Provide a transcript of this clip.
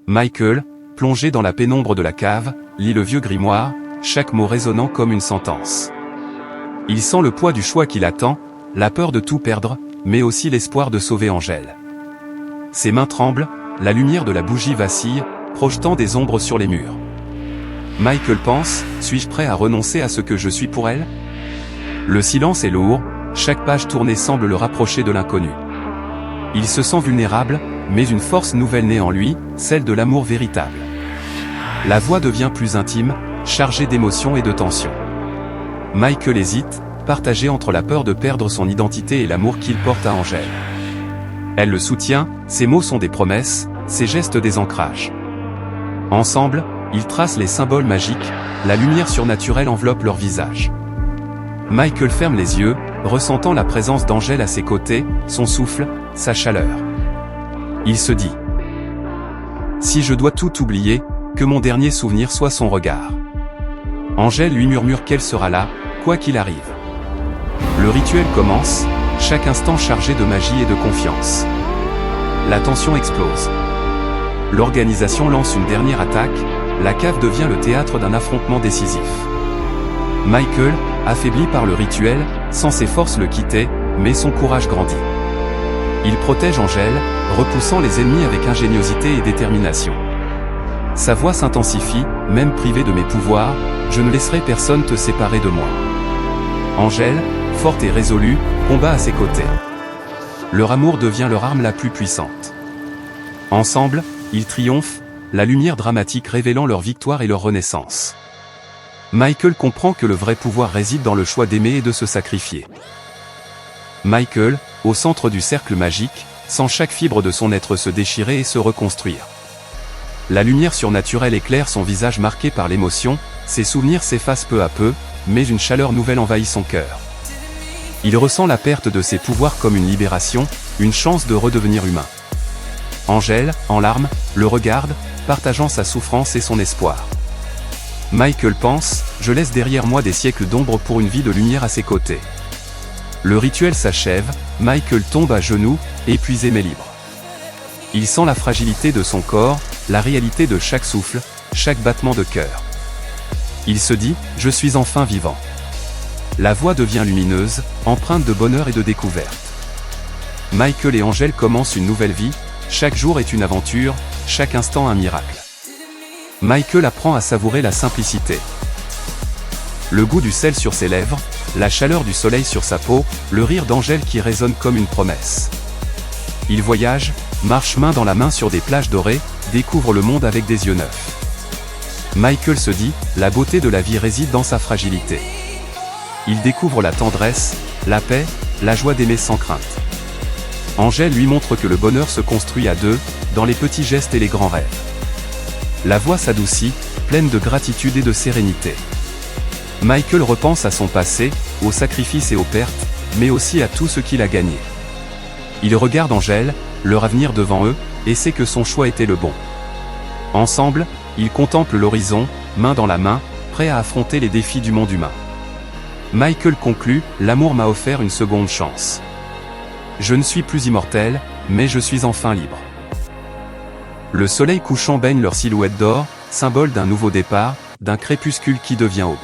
Michael, plongé dans la pénombre de la cave, lit le vieux grimoire, chaque mot résonnant comme une sentence. Il sent le poids du choix qui l'attend, la peur de tout perdre, mais aussi l'espoir de sauver Angèle. Ses mains tremblent, la lumière de la bougie vacille, projetant des ombres sur les murs. Michael pense, suis-je prêt à renoncer à ce que je suis pour elle? Le silence est lourd, chaque page tournée semble le rapprocher de l'inconnu. Il se sent vulnérable, mais une force nouvelle naît en lui, celle de l'amour véritable. La voix devient plus intime, chargée d'émotions et de tension. Michael hésite, partagé entre la peur de perdre son identité et l'amour qu'il porte à Angèle. Elle le soutient, ses mots sont des promesses, ses gestes des ancrages. Ensemble, ils tracent les symboles magiques, la lumière surnaturelle enveloppe leur visage. Michael ferme les yeux, ressentant la présence d'Angèle à ses côtés, son souffle, sa chaleur. Il se dit: si je dois tout oublier, que mon dernier souvenir soit son regard. Angèle lui murmure qu'elle sera là, quoi qu'il arrive. Le rituel commence, chaque instant chargé de magie et de confiance. La tension explose. L'organisation lance une dernière attaque, la cave devient le théâtre d'un affrontement décisif. Michael, affaibli par le rituel, sent ses forces le quitter, mais son courage grandit. Il protège Angèle, repoussant les ennemis avec ingéniosité et détermination. Sa voix s'intensifie, même privé de mes pouvoirs, je ne laisserai personne te séparer de moi. Angèle, forte et résolue, combat à ses côtés. Leur amour devient leur arme la plus puissante. Ensemble, ils triomphent, la lumière dramatique révélant leur victoire et leur renaissance. Michael comprend que le vrai pouvoir réside dans le choix d'aimer et de se sacrifier. Michael, au centre du cercle magique, sent chaque fibre de son être se déchirer et se reconstruire. La lumière surnaturelle éclaire son visage marqué par l'émotion, ses souvenirs s'effacent peu à peu, mais une chaleur nouvelle envahit son cœur. Il ressent la perte de ses pouvoirs comme une libération, une chance de redevenir humain. Angèle, en larmes, le regarde, partageant sa souffrance et son espoir. Michael pense, je laisse derrière moi des siècles d'ombre pour une vie de lumière à ses côtés. Le rituel s'achève, Michael tombe à genoux, épuisé mais libre. Il sent la fragilité de son corps, la réalité de chaque souffle, chaque battement de cœur. Il se dit, je suis enfin vivant. La voix devient lumineuse, empreinte de bonheur et de découverte. Michael et Angèle commencent une nouvelle vie, chaque jour est une aventure, chaque instant un miracle. Michael apprend à savourer la simplicité. Le goût du sel sur ses lèvres, la chaleur du soleil sur sa peau, le rire d'Angèle qui résonne comme une promesse. Il voyage, marche main dans la main sur des plages dorées, découvre le monde avec des yeux neufs. Michael se dit, la beauté de la vie réside dans sa fragilité. Il découvre la tendresse, la paix, la joie d'aimer sans crainte. Angèle lui montre que le bonheur se construit à deux, dans les petits gestes et les grands rêves. La voix s'adoucit, pleine de gratitude et de sérénité. Michael repense à son passé, aux sacrifices et aux pertes, mais aussi à tout ce qu'il a gagné. Il regarde Angèle, leur avenir devant eux, et sait que son choix était le bon. Ensemble, ils contemplent l'horizon, main dans la main, prêts à affronter les défis du monde humain. Michael conclut, l'amour m'a offert une seconde chance. Je ne suis plus immortel, mais je suis enfin libre. Le soleil couchant baigne leur silhouette d'or, symbole d'un nouveau départ, d'un crépuscule qui devient aube.